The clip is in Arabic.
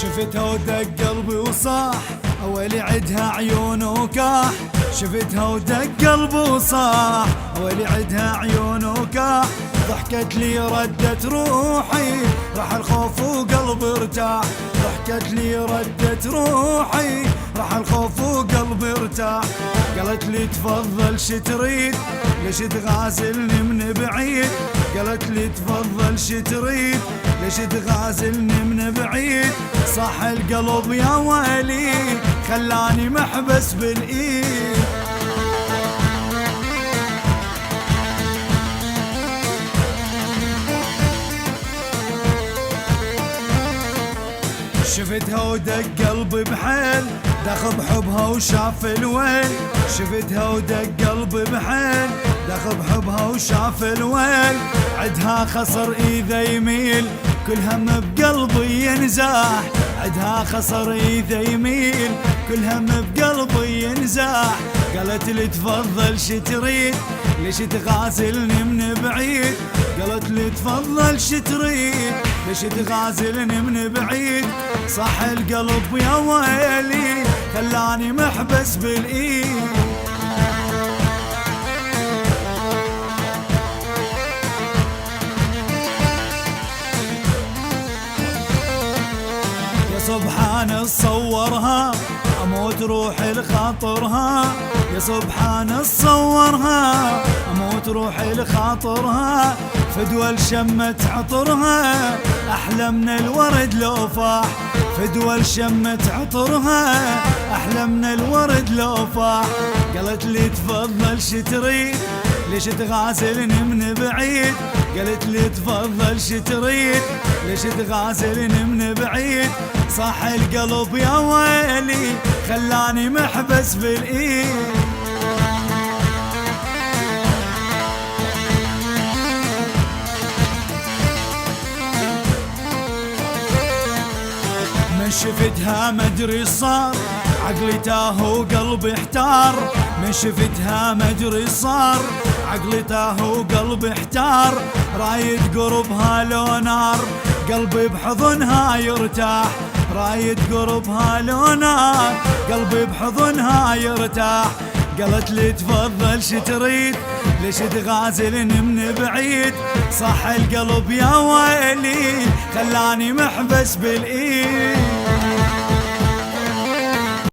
شفتها ودق قلبي وصاح اولي عدها عيونه كاح. شفتها ودق قلبي وصاح اولي عدها عيونه كاح. ضحكت لي ردت روحي راح الخوف وقلبي ارتاح. ضحكت لي ردت روحي راح الخوف وقلبي ارتاح. قالت لي تفضل شتريد ليش تغازلني من بعيد. قالت لي تفضل شتريد ليش تغازلني من بعيد. صح القلب يا ويلي خلاني محبس بالايد. شفتها ودق قلبي بحيل دخ بحبها وشاف الويل. شفتها ودق قلبي بحيل دخ بحبها وشاف الويل. عدها خسر اذا يميل كل هم بقلبي ينزاح. عدها خسر اذا يميل كل هم بقلبي ينزاح. قالت لي تفضل شتريد ليش تغازلني من بعيد. قالت لي تفضل شتريد ليش تغازلني من بعيد. صح القلب يا ويلي خلاني محبس بالايد. يا سبحان صورها اموت روحي لخاطرها. يا سبحان صورها اموت روحي لخاطرها. فدوى الشمت عطرها احلى من الورد لو فاح. فدوى الشمت عطرها احلى من الورد لو فاح. قالت لي تفضل شتريد ليش تغازلني من بعيد. قالت لي تفضل شتريد ليش تغازلني من بعيد. صح القلب يا ويلي خلاني محبس بالايد. من شفتها مدري صار عقلي تاه وقلبي احتار. من شفتها مدري صار عقلي تاه وقلبي احتار. رايد قربها لو نار قلبي بحضنها يرتاح. رايد قربها لو نار قلبي بحضنها يرتاح. قالت لي تفضل شتريد ليش تغازلني من بعيد. صح القلب يا ويلي خلاني محبس بالايد.